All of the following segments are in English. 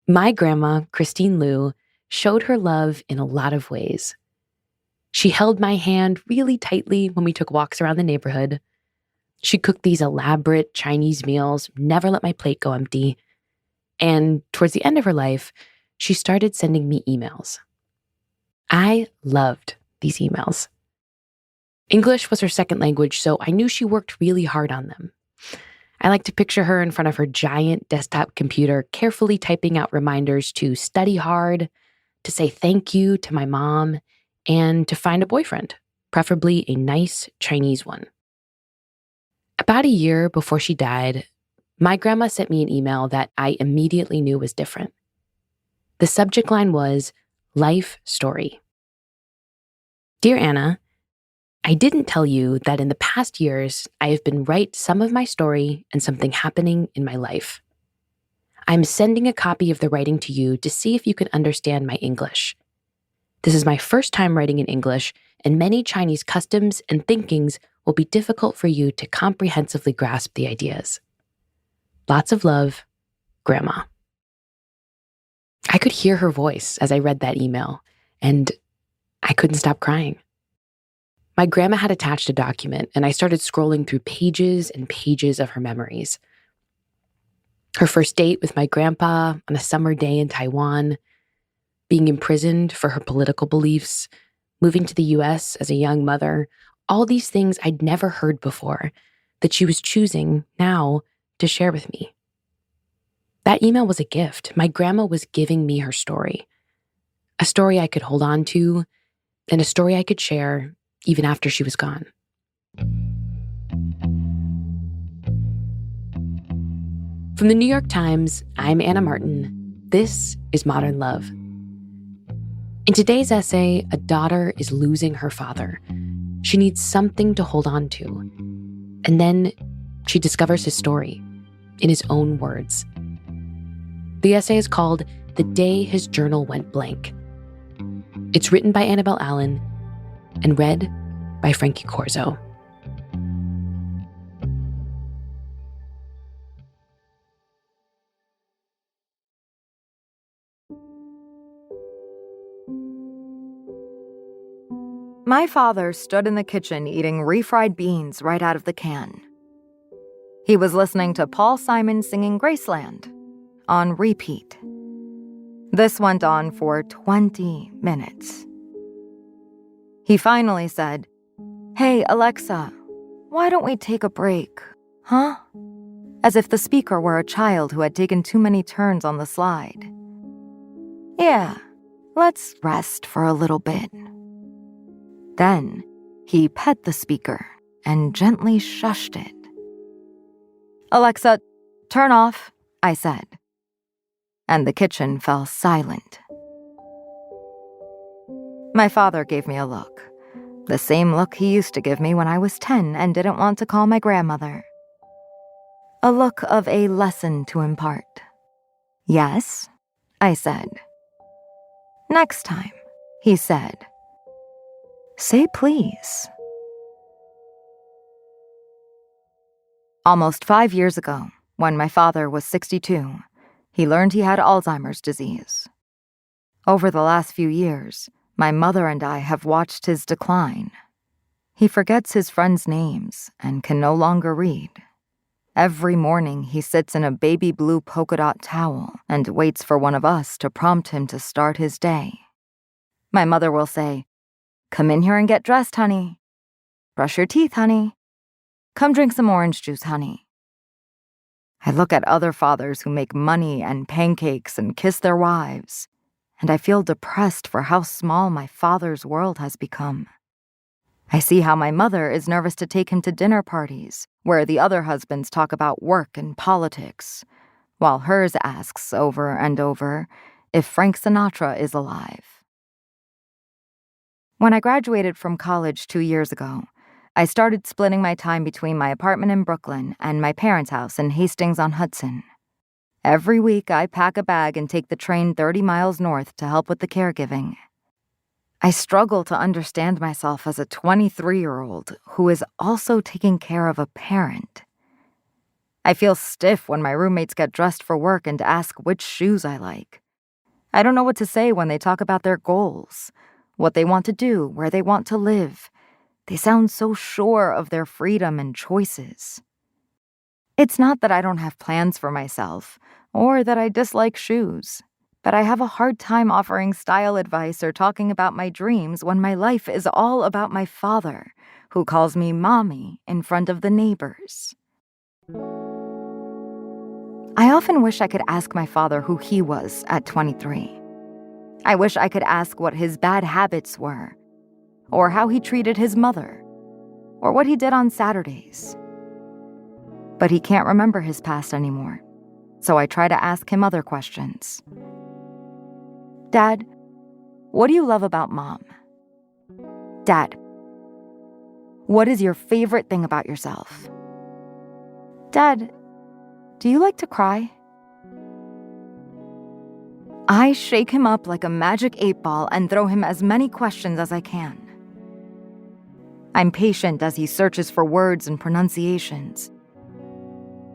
My grandma, Christine Liu, showed her love in a lot of ways. She held my hand really tightly when we took walks around the neighborhood. She cooked these elaborate Chinese meals, never let my plate go empty. And towards the end of her life, she started sending me emails. I loved these emails. English was her second language, so I knew she worked really hard on them. I like to picture her in front of her giant desktop computer, carefully typing out reminders to study hard, to say thank you to my mom, and to find a boyfriend, preferably a nice Chinese one. About a year before she died, my grandma sent me an email that I immediately knew was different. The subject line was, "Life Story." Dear Anna, I didn't tell you that in the past years, I have been write some of my story and something happening in my life. I'm sending a copy of the writing to you to see if you can understand my English. This is my first time writing in English, and many Chinese customs and thinkings will be difficult for you to comprehensively grasp the ideas. Lots of love, Grandma. I could hear her voice as I read that email, and I couldn't stop crying. My grandma had attached a document, and I started scrolling through pages and pages of her memories. Her first date with my grandpa on a summer day in Taiwan, being imprisoned for her political beliefs, moving to the US as a young mother, all these things I'd never heard before that she was choosing now to share with me. That email was a gift. My grandma was giving me her story, a story I could hold on to, and a story I could share even after she was gone. From the New York Times, I'm Anna Martin. This is Modern Love. In today's essay, a daughter is losing her father. She needs something to hold on to. And then she discovers his story in his own words. The essay is called "The Day His Journal Went Blank." It's written by Annabelle Allen and read by Frankie Corzo. My father stood in the kitchen eating refried beans right out of the can. He was listening to Paul Simon singing Graceland on repeat. This went on for 20 minutes. He finally said, "Hey, Alexa, why don't we take a break, huh?" As if the speaker were a child who had taken too many turns on the slide. "Yeah, let's rest for a little bit." Then he pet the speaker and gently shushed it. "Alexa, turn off," I said. And the kitchen fell silent. My father gave me a look, the same look he used to give me when I was 10 and didn't want to call my grandmother. A look of a lesson to impart. "Yes," I said. "Next time," he said, "say please." Almost 5 years ago, when my father was 62, he learned he had Alzheimer's disease. Over the last few years, my mother and I have watched his decline. He forgets his friends' names and can no longer read. Every morning, he sits in a baby blue polka dot towel and waits for one of us to prompt him to start his day. My mother will say, "Come in here and get dressed, honey. Brush your teeth, honey. Come drink some orange juice, honey." I look at other fathers who make money and pancakes and kiss their wives, and I feel depressed for how small my father's world has become. I see how my mother is nervous to take him to dinner parties, where the other husbands talk about work and politics, while hers asks over and over if Frank Sinatra is alive. When I graduated from college 2 years ago, I started splitting my time between my apartment in Brooklyn and my parents' house in Hastings-on-Hudson. Every week, I pack a bag and take the train 30 miles north to help with the caregiving. I struggle to understand myself as a 23-year-old who is also taking care of a parent. I feel stiff when my roommates get dressed for work and ask which shoes I like. I don't know what to say when they talk about their goals, what they want to do, where they want to live. They sound so sure of their freedom and choices. It's not that I don't have plans for myself, or that I dislike shoes, but I have a hard time offering style advice or talking about my dreams when my life is all about my father, who calls me Mommy in front of the neighbors. I often wish I could ask my father who he was at 23. I wish I could ask what his bad habits were, or how he treated his mother, or what he did on Saturdays. But he can't remember his past anymore, so I try to ask him other questions. Dad, what do you love about Mom? Dad, what is your favorite thing about yourself? Dad, do you like to cry? I shake him up like a magic 8-ball and throw him as many questions as I can. I'm patient as he searches for words and pronunciations.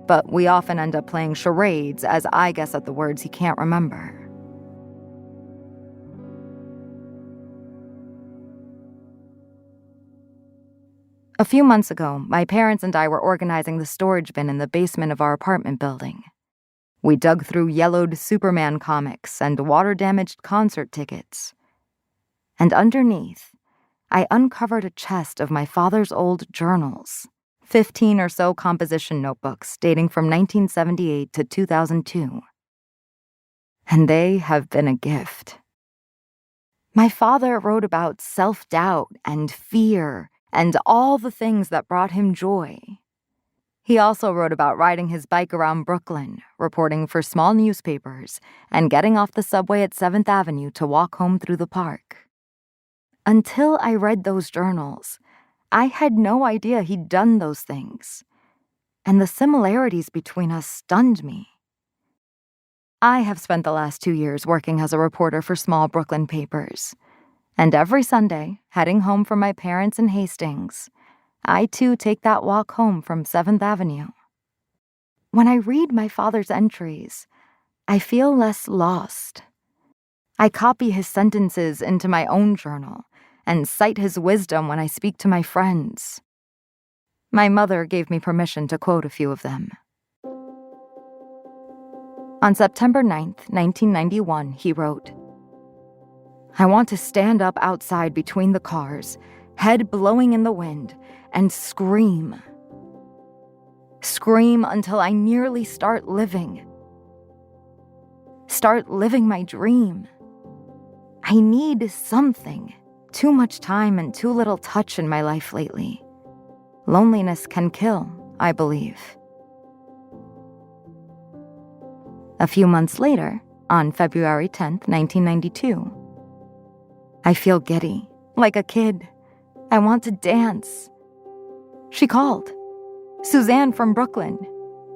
But we often end up playing charades as I guess at the words he can't remember. A few months ago, my parents and I were organizing the storage bin in the basement of our apartment building. We dug through yellowed Superman comics and water-damaged concert tickets. And underneath, I uncovered a chest of my father's old journals, 15 or so composition notebooks dating from 1978 to 2002. And they have been a gift. My father wrote about self-doubt and fear and all the things that brought him joy. He also wrote about riding his bike around Brooklyn, reporting for small newspapers, and getting off the subway at 7th Avenue to walk home through the park. Until I read those journals, I had no idea he'd done those things, and the similarities between us stunned me. I have spent the last 2 years working as a reporter for small Brooklyn papers, and every Sunday, heading home from my parents in Hastings, I too take that walk home from 7th Avenue. When I read my father's entries, I feel less lost. I copy his sentences into my own journal and cite his wisdom when I speak to my friends. My mother gave me permission to quote a few of them. On September 9th, 1991, he wrote, "I want to stand up outside between the cars, head blowing in the wind, and scream. Scream until I nearly start living. Start living my dream. I need something. Too much time and too little touch in my life lately. Loneliness can kill, I believe." A few months later, on February 10th, 1992, I feel giddy, like a kid. I want to dance. She called. Suzanne from Brooklyn.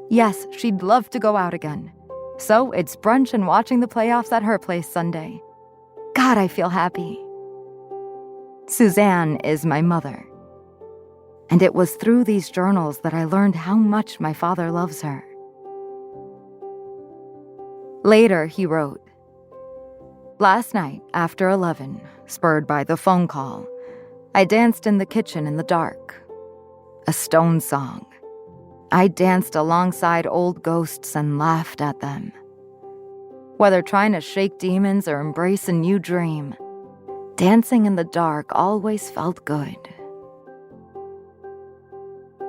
Yes, she'd love to go out again. So it's brunch and watching the playoffs at her place Sunday. God, I feel happy. Suzanne is my mother. And it was through these journals that I learned how much my father loves her. Later, he wrote, "Last night, after 11, spurred by the phone call, I danced in the kitchen in the dark. A Stone song. I danced alongside old ghosts and laughed at them. Whether trying to shake demons or embrace a new dream, dancing in the dark always felt good."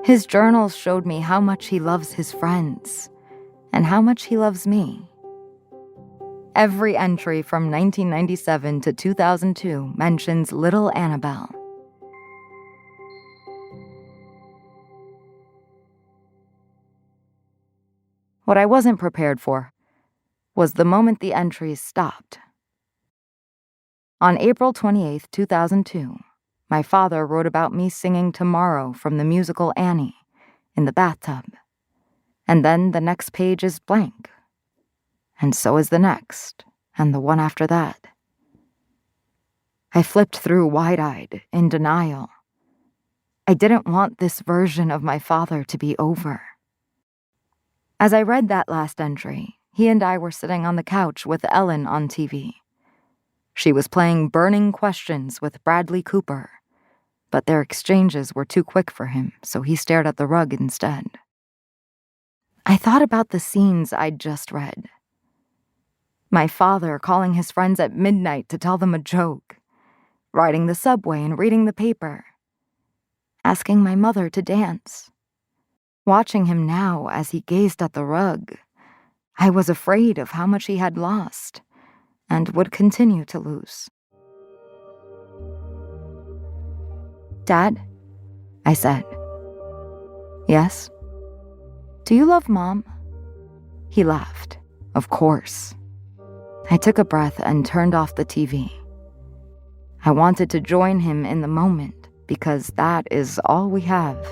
His journals showed me how much he loves his friends and how much he loves me. Every entry from 1997 to 2002 mentions little Annabelle. What I wasn't prepared for was the moment the entries stopped. On April 28, 2002, my father wrote about me singing Tomorrow from the musical Annie in the bathtub. And then the next page is blank. And so is the next, and the one after that. I flipped through wide-eyed, in denial. I didn't want this version of my father to be over. As I read that last entry, he and I were sitting on the couch with Ellen on TV. She was playing Burning Questions with Bradley Cooper, but their exchanges were too quick for him, so he stared at the rug instead. I thought about the scenes I'd just read. My father calling his friends at midnight to tell them a joke, riding the subway and reading the paper, asking my mother to dance. Watching him now as he gazed at the rug, I was afraid of how much he had lost and would continue to lose. "Dad?" I said. "Yes?" "Do you love Mom?" He laughed. Of course. I took a breath and turned off the TV. I wanted to join him in the moment because that is all we have.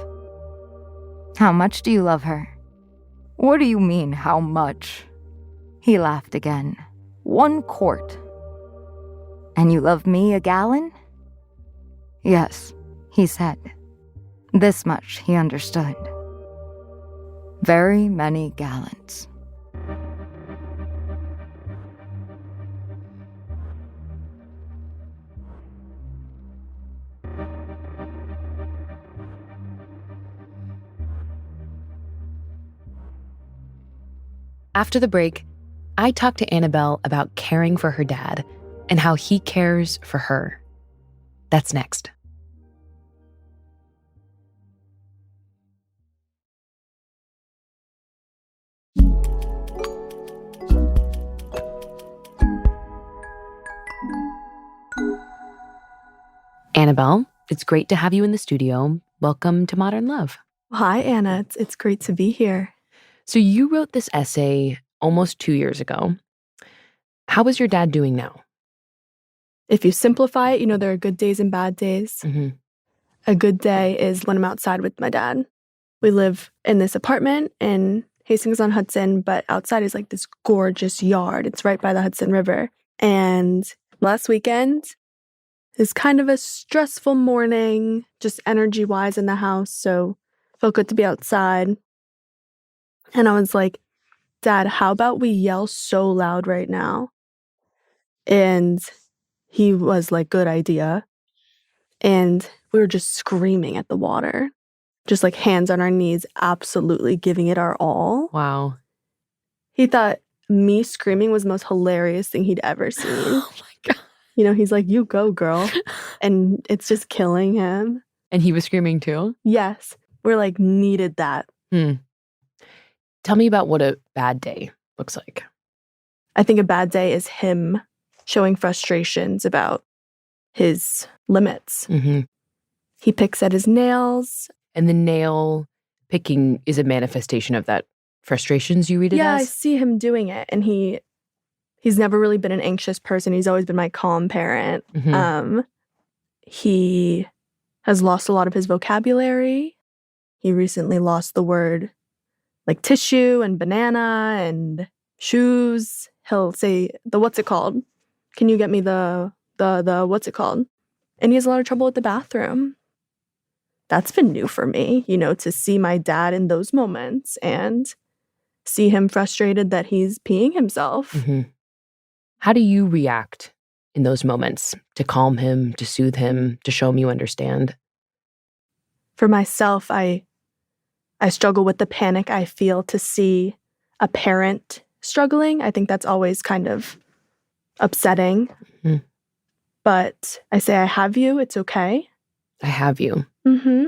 "How much do you love her?" "What do you mean, how much?" He laughed again. "1 quart." "And you love me a gallon?" "Yes," he said. This much he understood. Very many gallons. After the break, I talked to Annabelle about caring for her dad and how he cares for her. That's next. Annabelle, it's great to have you in the studio. Welcome to Modern Love. Hi, Anna. It's great to be here. So you wrote this essay almost 2 years ago. How is your dad doing now? If you simplify it, there are good days and bad days. Mm-hmm. A good day is when I'm outside with my dad. We live in this apartment in Hastings-on-Hudson, but outside is like this gorgeous yard. It's right by the Hudson River. And last weekend is kind of a stressful morning, just energy-wise in the house, so felt good to be outside. And I was like, "Dad, how about we yell so loud right now?" And he was like, "Good idea." And we were just screaming at the water, just like hands on our knees, absolutely giving it our all. Wow. He thought me screaming was the most hilarious thing he'd ever seen. Oh my God. He's like, "You go, girl." And it's just killing him. And he was screaming too? Yes. We're like, needed that. Tell me about what a bad day looks like. I think a bad day is him showing frustrations about his limits. Mm-hmm. He picks at his nails. And the nail picking is a manifestation of that frustrations, you read it Yeah, I as? see him doing it. And he's never really been an anxious person. He's always been my calm parent. Mm-hmm. He has lost a lot of his vocabulary. He recently lost the word like tissue and banana and shoes. He'll say the what's it called? Can you get me the what's it called? And he has a lot of trouble with the bathroom. That's been new for me, to see my dad in those moments and see him frustrated that he's peeing himself. Mm-hmm. How do you react in those moments to calm him, to soothe him, to show him you understand? For myself, I struggle with the panic I feel to see a parent struggling. I think that's always kind of upsetting. Mm-hmm. But I say, "I have you. It's okay." I have you. Mm-hmm.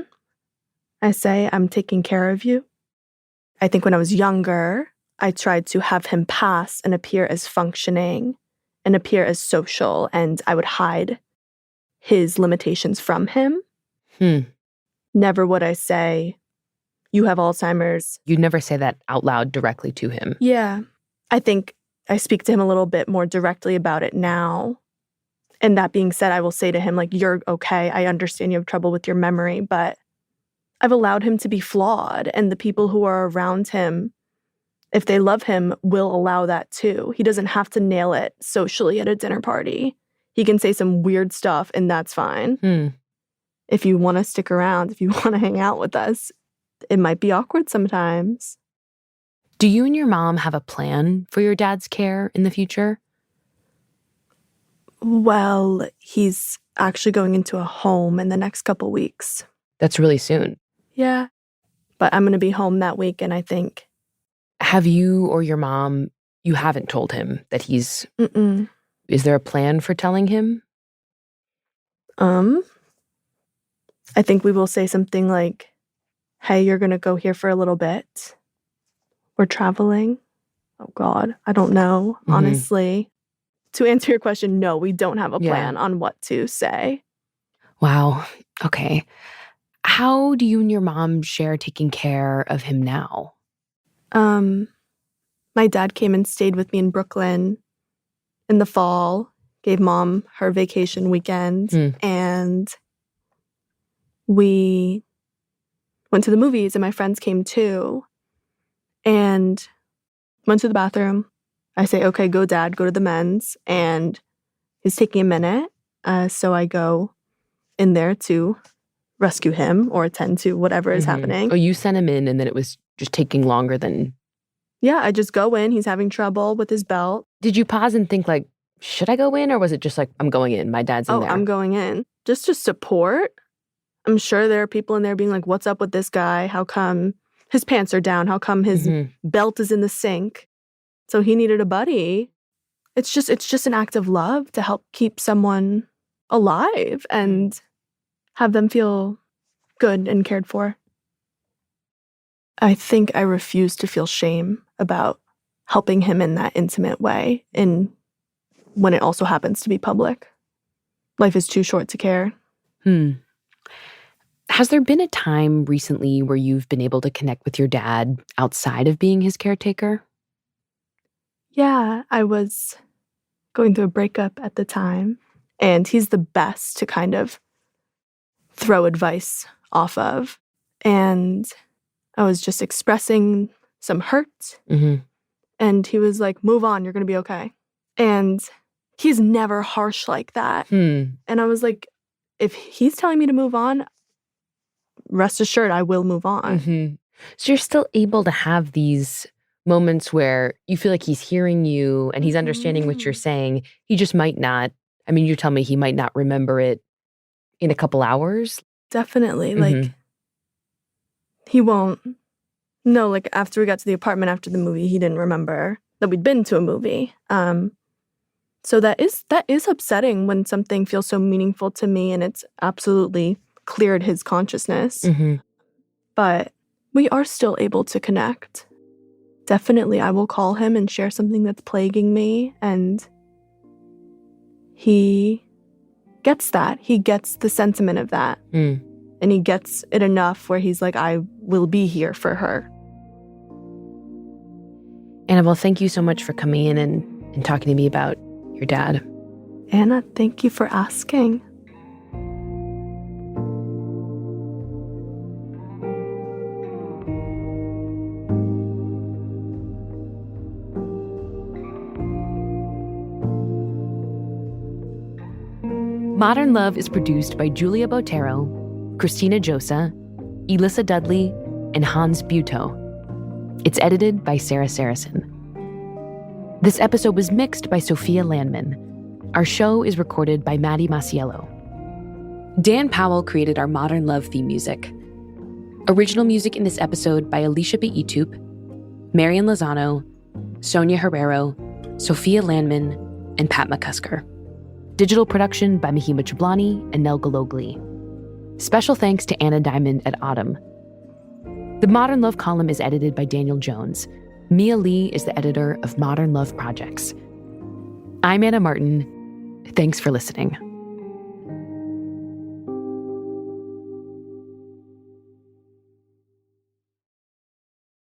I say, "I'm taking care of you." I think when I was younger, I tried to have him pass and appear as functioning and appear as social, and I would hide his limitations from him. Never would I say, "You have Alzheimer's." You'd never say that out loud directly to him. Yeah. I think I speak to him a little bit more directly about it now. And that being said, I will say to him, like, "You're okay. I understand you have trouble with your memory, but I've allowed him to be flawed. And the people who are around him, if they love him, will allow that too. He doesn't have to nail it socially at a dinner party. He can say some weird stuff, and that's fine. If you want to stick around, if you want to hang out with us, it might be awkward sometimes." Do you and your mom have a plan for your dad's care in the future? Well, he's actually going into a home in the next couple weeks. That's really soon. Yeah. But I'm going to be home that week, and I think... Have you or your mom, you haven't told him that he's... Mm-mm. Is there a plan for telling him? I think we will say something like, hey, you're going to go here for a little bit. We're traveling. Oh, God. I don't know, honestly. To answer your question, no, we don't have a plan on what to say. Wow. Okay. How do you and your mom share taking care of him now? My dad came and stayed with me in Brooklyn in the fall, gave mom her vacation weekend, and we went to the movies, and my friends came too, and went to the bathroom. I say, okay, go dad, go to the men's, and he's taking a minute, so I go in there to rescue him or attend to whatever is happening. Oh, you sent him in and then it was just taking longer than... Yeah, I just go in. He's having trouble with his belt. Did you pause and think like, should I go in? Or was it just like, I'm going in, my dad's in there? Oh, I'm going in. Just to support. I'm sure there are people in there being like, what's up with this guy? How come his pants are down? How come his belt is in the sink? So he needed a buddy. It's just an act of love to help keep someone alive and have them feel good and cared for. I think I refuse to feel shame about helping him in that intimate way when it also happens to be public. Life is too short to care. Has there been a time recently where you've been able to connect with your dad outside of being his caretaker? Yeah, I was going through a breakup at the time, and he's the best to kind of throw advice off of. And I was just expressing some hurt, and he was like, move on, you're going to be okay. And he's never harsh like that. And I was like, if he's telling me to move on, rest assured I will move on. So you're still able to have these moments where you feel like he's hearing you and he's understanding what you're saying. He just might not, I mean, you tell me he might not remember it in a couple hours. Definitely. Like, he won't. No, like after we got to the apartment after the movie, he didn't remember that we'd been to a movie. So that is upsetting when something feels so meaningful to me and it's absolutely cleared his consciousness. But we are still able to connect. Definitely, I will call him and share something that's plaguing me, and he gets that. He gets the sentiment of that. And he gets it enough where he's like, I will be here for her. Annabelle, thank you so much for coming in and talking to me about your dad. Anna, thank you for asking. Modern Love is produced by Julia Botero, Christina Josa, Elissa Dudley, and Hans Butow. It's edited by Sarah Saracen. This episode was mixed by Sophia Landman. Our show is recorded by Maddie Masiello. Dan Powell created our Modern Love theme music. Original music in this episode by Alicia Beitup, Marian Lozano, Sonia Herrero, Sophia Landman, and Pat McCusker. Digital production by Mahima Chablani and Nel Galogli. Special thanks to Anna Diamond at Autumn. The Modern Love column is edited by Daniel Jones. Mia Lee is the editor of Modern Love Projects. I'm Anna Martin. Thanks for listening.